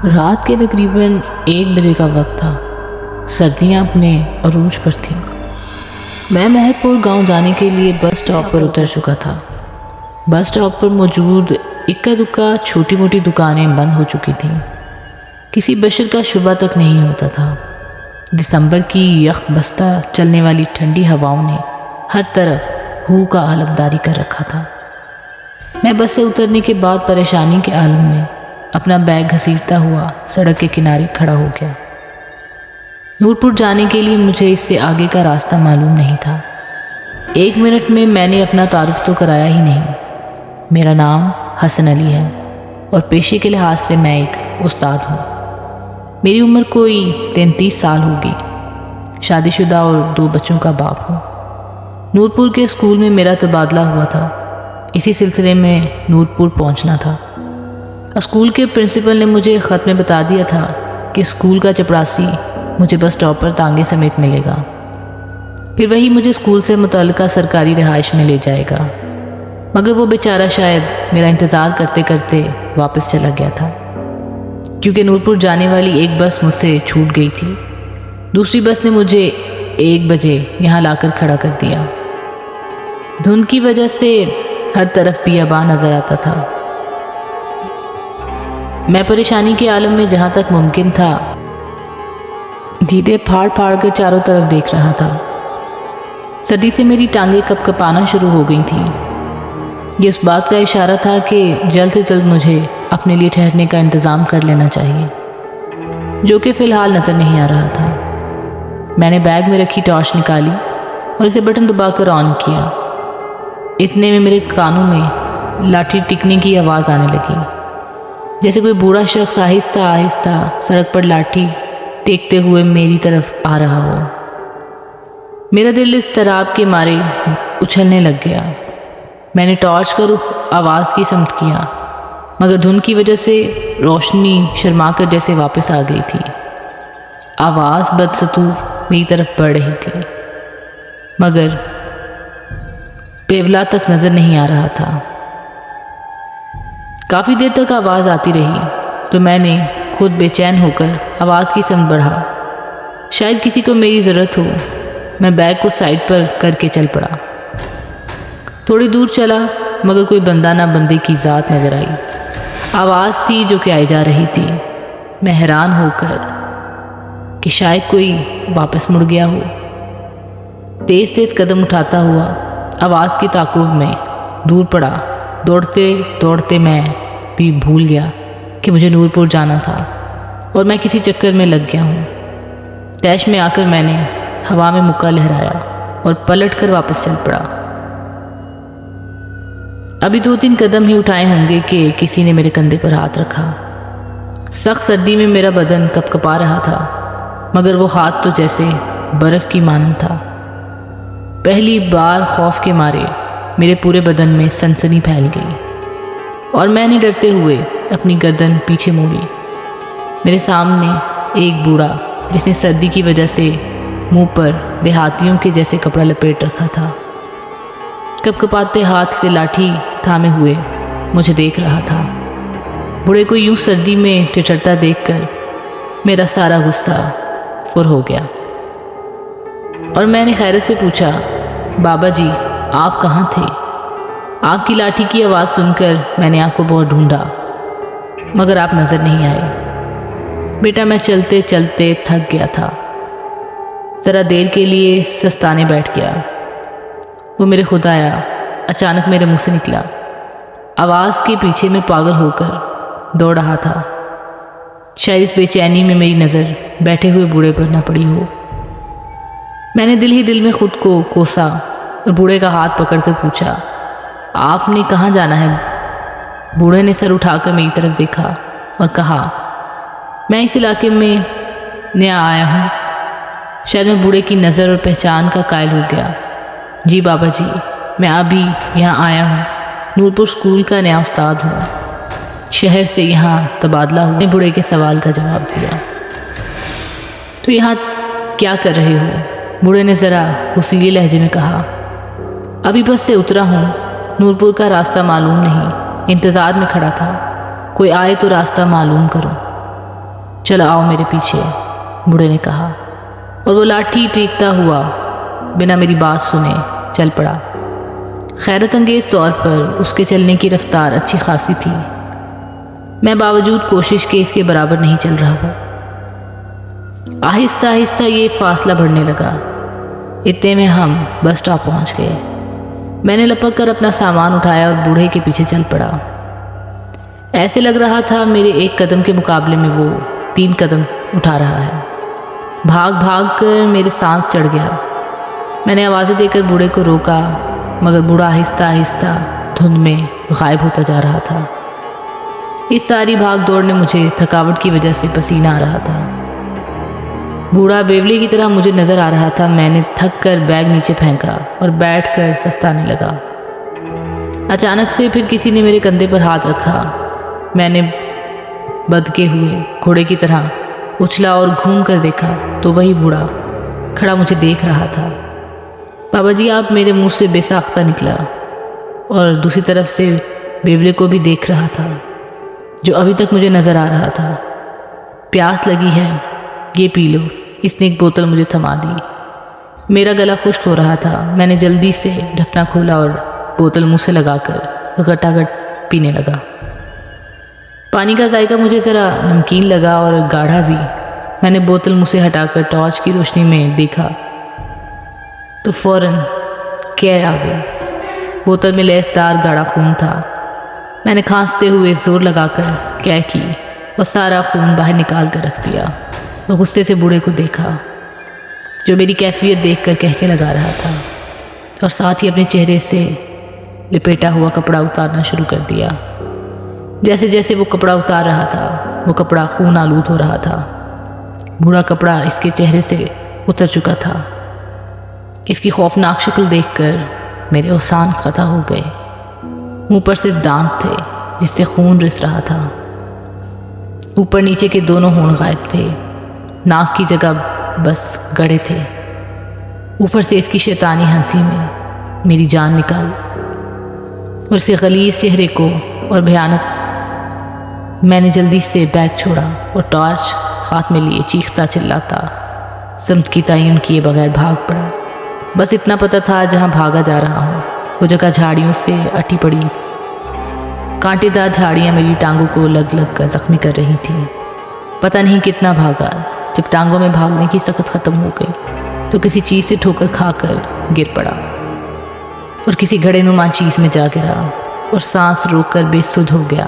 رات کے تقریباً 1 بجے کا وقت تھا۔ سردیاں اپنے عروج پر تھیں۔ میں مہر پور گاؤں جانے کے لیے بس سٹاپ پر اتر چکا تھا۔ بس سٹاپ پر موجود اکا دکا چھوٹی موٹی دکانیں بند ہو چکی تھیں۔ کسی بشر کا شبہ تک نہیں ہوتا تھا۔ دسمبر کی یخ بستہ چلنے والی ٹھنڈی ہواؤں نے ہر طرف ہو کا علمداری کر رکھا تھا۔ میں بس سے اترنے کے بعد پریشانی کے عالم میں اپنا بیگ گھسیٹتا ہوا سڑک کے کنارے کھڑا ہو گیا۔ نورپور جانے کے لیے مجھے اس سے آگے کا راستہ معلوم نہیں تھا۔ 1 منٹ میں میں نے اپنا تعارف تو کرایا ہی نہیں۔ میرا نام حسن علی ہے اور پیشے کے لحاظ سے میں ایک استاد ہوں۔ میری عمر کوئی 33 سال ہوگی۔ شادی شدہ اور 2 بچوں کا باپ ہوں۔ نورپور کے اسکول میں میرا تبادلہ ہوا تھا۔ اسی سلسلے میں نورپور پہنچنا تھا۔ اسکول کے پرنسپل نے مجھے خط میں بتا دیا تھا کہ اسکول کا چپراسی مجھے بس سٹاپ پر ٹانگے سمیت ملے گا، پھر وہی مجھے اسکول سے متعلقہ سرکاری رہائش میں لے جائے گا۔ مگر وہ بیچارہ شاید میرا انتظار کرتے کرتے واپس چلا گیا تھا، کیونکہ نورپور جانے والی ایک بس مجھ سے چھوٹ گئی تھی۔ دوسری بس نے مجھے 1 بجے یہاں لا کر کھڑا کر دیا۔ دھند کی وجہ سے ہر طرف بیاباں نظر آتا تھا۔ میں پریشانی کے عالم میں جہاں تک ممکن تھا دیدے پھاڑ پھاڑ کر چاروں طرف دیکھ رہا تھا۔ سردی سے میری ٹانگیں کپ کپانا شروع ہو گئی تھیں۔ یہ اس بات کا اشارہ تھا کہ جلد سے جلد مجھے اپنے لیے ٹھہرنے کا انتظام کر لینا چاہیے، جو کہ فی الحال نظر نہیں آ رہا تھا۔ میں نے بیگ میں رکھی ٹارچ نکالی اور اسے بٹن دبا کر آن کیا۔ اتنے میں میرے کانوں میں لاٹھی ٹکنے کی آواز آنے لگی، جیسے کوئی بوڑھا شخص آہستہ آہستہ سڑک پر لاٹھی ٹیکتے ہوئے میری طرف آ رہا ہو۔ میرا دل اضطراب کے مارے اچھلنے لگ گیا۔ میں نے ٹارچ کا رخ آواز کی سمت کیا، مگر دھند کی وجہ سے روشنی شرما کر جیسے واپس آ گئی تھی۔ آواز بدستور میری طرف بڑھ رہی تھی، مگر پیولا تک نظر نہیں آ رہا تھا۔ کافی دیر تک آواز آتی رہی تو میں نے خود بے چین ہو کر آواز کی سمت بڑھا، شاید کسی کو میری ضرورت ہو۔ میں بیگ کو سائڈ پر کر کے چل پڑا۔ تھوڑی دور چلا مگر کوئی بندہ نہ بندے کی ذات نظر آئی۔ آواز تھی جو کہ آئی جا رہی تھی۔ میں حیران ہو کر کہ شاید کوئی واپس مڑ گیا ہو، تیز تیز قدم اٹھاتا ہوا آواز کی تعقب میں دور پڑا۔ دوڑتے دوڑتے میں بھی بھول گیا کہ مجھے نورپور جانا تھا اور میں کسی چکر میں لگ گیا ہوں۔ طیش میں آ کر میں نے ہوا میں مکہ لہرایا اور پلٹ کر واپس چل پڑا۔ ابھی 2-3 قدم ہی اٹھائے ہوں گے کہ کسی نے میرے کندھے پر ہاتھ رکھا۔ سخت سردی میں میرا بدن کپ کپا رہا تھا، مگر وہ ہاتھ تو جیسے برف کی مانند تھا۔ پہلی بار خوف کے مارے میرے پورے بدن میں سنسنی پھیل گئی اور میں نے ڈرتے ہوئے اپنی گردن پیچھے موڑی۔ میرے سامنے ایک بوڑھا جس نے سردی کی وجہ سے منہ پر دیہاتیوں کے جیسے کپڑا لپیٹ رکھا تھا، کپ کپاتے ہاتھ سے لاٹھی تھامے ہوئے مجھے دیکھ رہا تھا۔ بوڑھے کو یوں سردی میں ٹٹرتا دیکھ کر میرا سارا غصہ فر ہو گیا اور میں نے خیرت سے پوچھا، بابا جی آپ کہاں تھے؟ آپ کی لاٹھی کی آواز سن کر میں نے آپ کو بہت ڈھونڈا مگر آپ نظر نہیں آئے۔ بیٹا میں چلتے چلتے تھک گیا تھا، ذرا دیر کے لیے سستانے بیٹھ گیا۔ وہ میرے خدایا اچانک میرے منہ سے نکلا۔ آواز کے پیچھے میں پاگل ہو کر دوڑ رہا تھا۔ شاید اس بے چینی میں میری نظر بیٹھے ہوئے بوڑھے پر نہ پڑی ہو۔ میں نے دل ہی دل میں خود کو کوسا اور بوڑھے کا ہاتھ پکڑ کر پوچھا، آپ نے کہاں جانا ہے؟ بوڑھے نے سر اٹھا کر میری طرف دیکھا اور کہا، میں اس علاقے میں نیا آیا ہوں۔ شاید میں بوڑھے کی نظر اور پہچان کا قائل ہو گیا۔ جی بابا جی، میں ابھی یہاں آیا ہوں، نورپور اسکول کا نیا استاد ہوں، شہر سے یہاں تبادلہ ہوا۔ نے بوڑھے کے سوال کا جواب دیا، تو یہاں کیا کر رہے ہو؟ بوڑھے نے ذرا غصیلے لہجے میں کہا، ابھی بس سے اترا ہوں، نورپور کا راستہ معلوم نہیں، انتظار میں کھڑا تھا، کوئی آئے تو راستہ معلوم کروں۔ چلو آؤ میرے پیچھے، بوڑھے نے کہا، اور وہ لاٹھی ٹیکتا ہوا بنا میری بات سنے چل پڑا۔ حیرت انگیز طور پر اس کے چلنے کی رفتار اچھی خاصی تھی، میں باوجود کوشش کے اس کے برابر نہیں چل رہا ہوں۔ آہستہ آہستہ یہ فاصلہ بڑھنے لگا، اتنے میں ہم بس اسٹاپ پہنچ گئے۔ میں نے لپک کر اپنا سامان اٹھایا اور بوڑھے کے پیچھے چل پڑا۔ ایسے لگ رہا تھا میرے 1 قدم کے مقابلے میں وہ 3 قدم اٹھا رہا ہے۔ بھاگ بھاگ کر میرے سانس چڑھ گیا۔ میں نے آوازیں دے کر بوڑھے کو روکا، مگر بوڑھا آہستہ آہستہ دھند میں غائب ہوتا جا رہا تھا۔ اس ساری بھاگ دوڑ نے مجھے تھکاوٹ کی وجہ سے پسینہ آ رہا تھا۔ بوڑھا بیولی کی طرح مجھے نظر آ رہا تھا۔ میں نے تھک کر بیگ نیچے پھینکا اور بیٹھ کر سستانے لگا۔ اچانک سے پھر کسی نے میرے کندھے پر ہاتھ رکھا۔ میں نے بدکے ہوئے گھوڑے کی طرح اچھلا اور گھوم کر دیکھا تو وہی بوڑھا کھڑا مجھے دیکھ رہا تھا۔ بابا جی، آپ میرے منہ سے بے ساختہ نکلا، اور دوسری طرف سے بیولی کو بھی دیکھ رہا تھا جو ابھی تک مجھے نظر آ رہا تھا۔ پیاس لگی ہے، یہ پی لو۔ اس نے ایک بوتل مجھے تھما دی۔ میرا گلا خشک ہو رہا تھا۔ میں نے جلدی سے ڈھکنا کھولا اور بوتل منہ سے لگا کر گٹا گٹ پینے لگا۔ پانی کا ذائقہ مجھے ذرا نمکین لگا اور گاڑھا بھی۔ میں نے بوتل منہ سے ہٹا کر ٹارچ کی روشنی میں دیکھا تو فوراً کیل آ گئی۔ بوتل میں لیسدار گاڑھا خون تھا۔ میں نے کھانستے ہوئے زور لگا کر کیل کی اور سارا خون باہر نکال کر رکھ دیا اور غصے سے بوڑھے کو دیکھا جو میری کیفیت دیکھ کر کہہ کے لگا رہا تھا، اور ساتھ ہی اپنے چہرے سے لپیٹا ہوا کپڑا اتارنا شروع کر دیا۔ جیسے جیسے وہ کپڑا اتار رہا تھا وہ کپڑا خون آلود ہو رہا تھا۔ بوڑھا کپڑا اس کے چہرے سے اتر چکا تھا۔ اس کی خوفناک شکل دیکھ کر میرے اوسان قطع ہو گئے۔ منہ پر صرف دانت تھے جس سے خون رس رہا تھا۔ اوپر نیچے کے دونوں ہونٹ غائب تھے، ناک کی جگہ بس گڑے تھے۔ اوپر سے اس کی شیطانی ہنسی میں میری جان نکال، اور اسے غلیظ چہرے کو اور بھیانک۔ میں نے جلدی سے بیگ چھوڑا اور ٹارچ ہاتھ میں لیے چیختا چلاتا سمت کی تعین کیے بغیر بھاگ پڑا۔ بس اتنا پتہ تھا جہاں بھاگا جا رہا ہوں وہ جگہ جھاڑیوں سے اٹی پڑی، کانٹے دار جھاڑیاں میری ٹانگوں کو لگ لگ کر زخمی کر رہی تھیں۔ پتہ نہیں کتنا بھاگا، جب ٹانگوں میں بھاگنے کی سخت ختم ہو گئی تو کسی چیز سے ٹھوکر کھا کر گر پڑا اور کسی گھڑے نما چیز میں جا گرا اور سانس روک کر بے سدھ ہو گیا،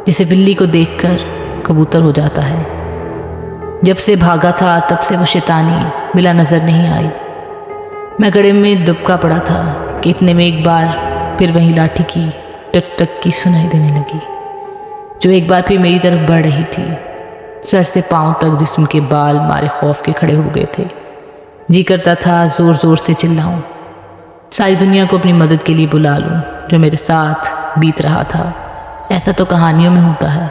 جیسے بلی کو دیکھ کر کبوتر ہو جاتا ہے۔ جب سے بھاگا تھا تب سے وہ شیطانی ملا نظر نہیں آئی۔ میں گڑھے میں دبکا پڑا تھا کہ اتنے میں ایک بار پھر وہیں لاٹھی کی ٹک ٹک کی سنائی دینے لگی، جو ایک بار پھر میری طرف بڑھ رہی تھی۔ سر سے پاؤں تک جسم کے بال مارے خوف کے کھڑے ہو گئے تھے۔ جی کرتا تھا زور زور سے چلاؤں، ساری دنیا کو اپنی مدد کے لیے بلا لوں جو میرے ساتھ بیت رہا تھا۔ ایسا تو کہانیوں میں ہوتا ہے،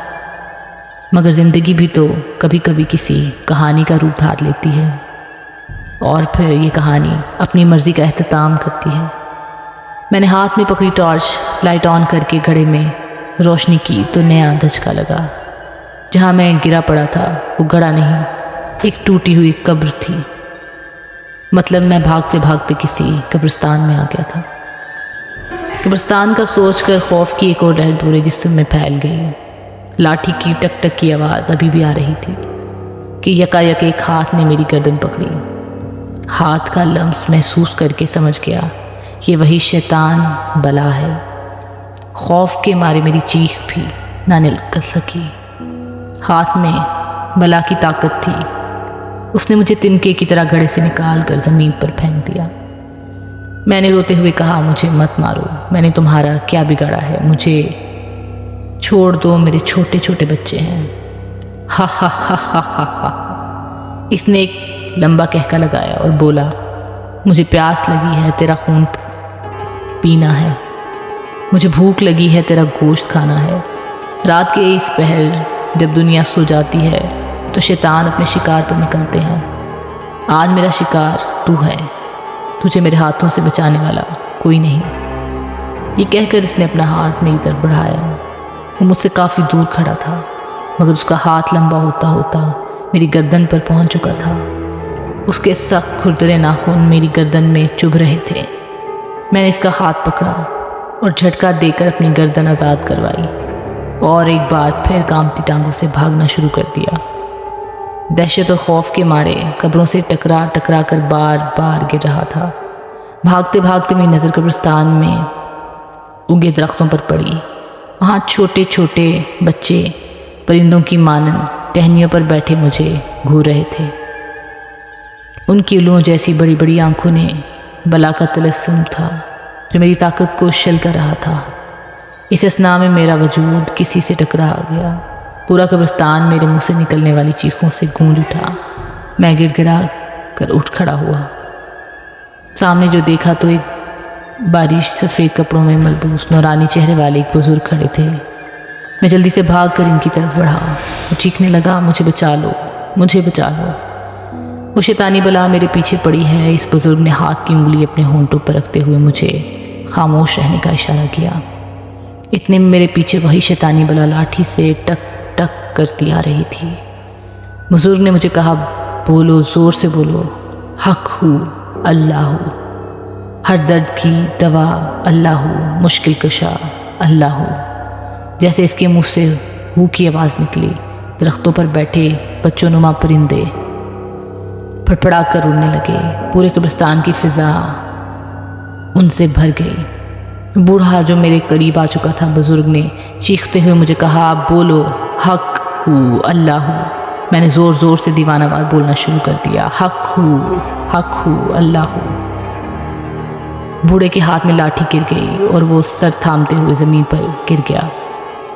مگر زندگی بھی تو کبھی کبھی کسی کہانی کا روپ دھار لیتی ہے، اور پھر یہ کہانی اپنی مرضی کا اختتام کرتی ہے۔ میں نے ہاتھ میں پکڑی ٹارچ لائٹ آن کر کے گھڑے میں روشنی کی تو نیا دھچکا لگا۔ جہاں میں گرا پڑا تھا وہ گڑھا نہیں، ایک ٹوٹی ہوئی قبر تھی۔ مطلب میں بھاگتے بھاگتے کسی قبرستان میں آ گیا تھا۔ قبرستان کا سوچ کر خوف کی ایک اور لہر پورے جسم میں پھیل گئی۔ لاٹھی کی ٹک ٹک کی آواز ابھی بھی آ رہی تھی کہ یکا یک ایک ہاتھ نے میری گردن پکڑی۔ ہاتھ کا لمس محسوس کر کے سمجھ گیا یہ وہی شیطان بلا ہے۔ خوف کے مارے میری چیخ بھی نہ نکل سکی۔ ہاتھ میں بلا کی طاقت تھی۔ اس نے مجھے تنکے کی طرح گھڑے سے نکال کر زمین پر پھینک دیا۔ میں نے روتے ہوئے کہا، مجھے مت مارو، میں نے تمہارا کیا بگاڑا ہے، مجھے چھوڑ دو، میرے چھوٹے چھوٹے بچے ہیں۔ ہا ہا ہا ہا ہا ہا۔ اس نے ایک لمبا کہکا لگایا اور بولا، مجھے پیاس لگی ہے، تیرا خون پینا ہے، مجھے بھوک لگی ہے، تیرا گوشت کھانا ہے۔ رات کے اس پہر جب دنیا سو جاتی ہے تو شیطان اپنے شکار پر نکلتے ہیں۔ آج میرا شکار تو ہے، تجھے میرے ہاتھوں سے بچانے والا کوئی نہیں۔ یہ کہہ کر اس نے اپنا ہاتھ میری طرف بڑھایا۔ وہ مجھ سے کافی دور کھڑا تھا۔ مگر اس کا ہاتھ لمبا ہوتا ہوتا میری گردن پر پہنچ چکا تھا۔ اس کے سخت کھردرے ناخن میری گردن میں چبھ رہے تھے۔ میں نے اس کا ہاتھ پکڑا اور جھٹکا دے کر اپنی گردن آزاد کروائی اور ایک بار پھر کانپتی ٹانگوں سے بھاگنا شروع کر دیا۔ دہشت اور خوف کے مارے قبروں سے ٹکرا ٹکرا کر بار بار گر رہا تھا۔ بھاگتے بھاگتے میری نظر قبرستان میں اگے درختوں پر پڑی۔ وہاں چھوٹے چھوٹے بچے پرندوں کی مانند ٹہنیوں پر بیٹھے مجھے گھور رہے تھے۔ ان کی الوؤں جیسی بڑی بڑی آنکھوں نے بلا کا تلسم تھا جو میری طاقت کو شل کر رہا تھا۔ اس اثناء میں میرا وجود کسی سے ٹکرا گیا۔ پورا قبرستان میرے منہ سے نکلنے والی چیخوں سے گونج اٹھا۔ میں گڑ گڑا کر اٹھ کھڑا ہوا۔ سامنے جو دیکھا تو ایک باریش سفید کپڑوں میں ملبوس نورانی چہرے والے ایک بزرگ کھڑے تھے۔ میں جلدی سے بھاگ کر ان کی طرف بڑھا۔ وہ چیخنے لگا، مجھے بچا لو، مجھے بچا لو، وہ شیطانی بلا میرے پیچھے پڑی ہے۔ اس بزرگ نے ہاتھ کی انگلی اپنے ہونٹوں پر رکھتے ہوئے مجھے خاموش رہنے کا اشارہ کیا۔ اتنے میں میرے پیچھے وہی شیطانی بلا لاٹھی سے ٹک ٹک کرتی آ رہی تھی۔ بزرگ نے مجھے کہا، بولو، زور سے بولو، حق ہو اللہ ہو، ہر درد کی دوا اللہ ہو، مشکل کشا اللہ ہو۔ جیسے اس کے منہ سے ہو کی آواز نکلی، درختوں پر بیٹھے بچوں نما پرندے پھڑپڑا کر اڑنے لگے۔ پورے قبرستان کی فضا ان سے بھر گئی۔ بوڑھا جو میرے قریب آ چکا تھا بزرگ نے چیختے ہوئے مجھے کہا، بولو، حق ہو اللہ ہو۔ میں نے زور زور سے دیوانہ وار بولنا شروع کر دیا، حق ہو اللہ ہو۔ بوڑھے کے ہاتھ میں لاٹھی گر گئی اور وہ سر تھامتے ہوئے زمین پر گر گیا،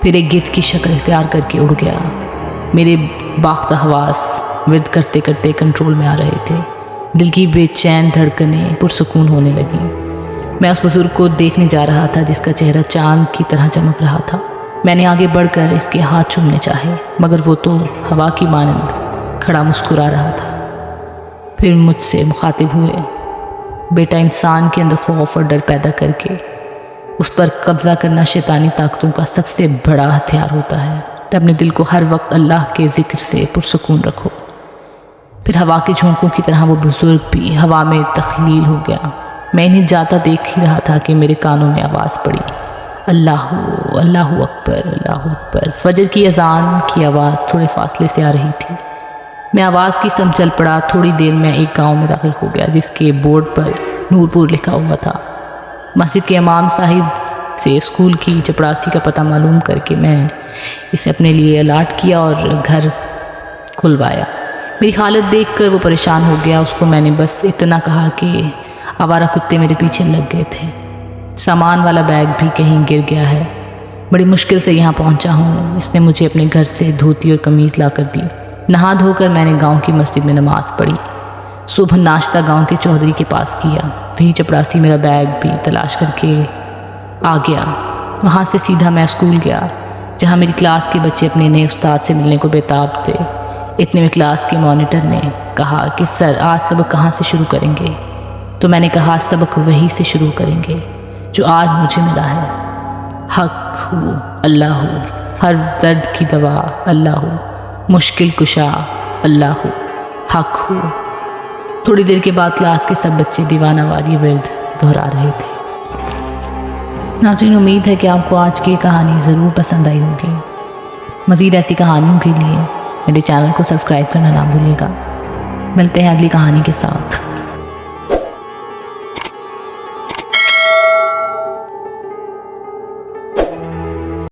پھر ایک گدھ کی شکل اختیار کر کے اڑ گیا۔ میرے باختہ حواس ورد کرتے کرتے کنٹرول میں آ رہے تھے۔ دل کی بے چین دھڑکنیں پرسکون ہونے لگیں۔ میں اس بزرگ کو دیکھنے جا رہا تھا جس کا چہرہ چاند کی طرح چمک رہا تھا۔ میں نے آگے بڑھ کر اس کے ہاتھ چومنے چاہے، مگر وہ تو ہوا کی مانند کھڑا مسکرا رہا تھا۔ پھر مجھ سے مخاطب ہوئے، بیٹا، انسان کے اندر خوف اور ڈر پیدا کر کے اس پر قبضہ کرنا شیطانی طاقتوں کا سب سے بڑا ہتھیار ہوتا ہے۔ تو اپنے دل کو ہر وقت اللہ کے ذکر سے پرسکون رکھو۔ پھر ہوا کے جھونکوں کی طرح وہ بزرگ بھی ہوا میں تخلیل ہو گیا۔ میں انہیں جاتا دیکھ ہی رہا تھا کہ میرے کانوں میں آواز پڑی، اللہ اکبر، اللہ اکبر۔ فجر کی اذان کی آواز تھوڑے فاصلے سے آ رہی تھی۔ میں آواز کی سمت چل پڑا۔ تھوڑی دیر میں ایک گاؤں میں داخل ہو گیا جس کے بورڈ پر نور پور لکھا ہوا تھا۔ مسجد کے امام صاحب سے اسکول کی چپڑاسی کا پتہ معلوم کر کے میں اسے اپنے لیے الاٹ کیا اور گھر کھلوایا۔ میری حالت دیکھ کر وہ پریشان ہو گیا۔ اس کو میں نے بس اتنا کہا کہ آوارہ کتے میرے پیچھے لگ گئے تھے، سامان والا بیگ بھی کہیں گر گیا ہے، بڑی مشکل سے یہاں پہنچا ہوں۔ اس نے مجھے اپنے گھر سے دھوتی اور قمیض لا کر دی۔ نہا دھو کر میں نے گاؤں کی مسجد میں نماز پڑھی۔ صبح ناشتہ گاؤں کے چودھری کے پاس کیا۔ وہی چپڑاسی میرا بیگ بھی تلاش کر کے آ گیا۔ وہاں سے سیدھا میں اسکول گیا جہاں میری کلاس کے بچے اپنے نئے استاد سے ملنے کو بےتاب تھے۔ اتنے میں کلاس کے مانیٹر نے کہا کہ سر، آج سبق کہاں سے شروع کریں گے؟ تو میں نے کہا، سبق وہی سے شروع کریں گے جو آج مجھے ملا ہے، حق ہو اللہ ہو، ہر درد کی دوا اللہ ہو، مشکل کشا اللہ ہو، حق ہو۔ تھوڑی دیر کے بعد کلاس کے سب بچے دیوانہ واری ورد دہرا رہے تھے۔ ناظرین، امید ہے کہ آپ کو آج کی یہ کہانی ضرور پسند آئی ہوگی۔ مزید ایسی کہانیوں کے لیے میرے چینل کو سبسکرائب کرنا نہ بھولیے گا۔ ملتے ہیں اگلی کہانی کے ساتھ۔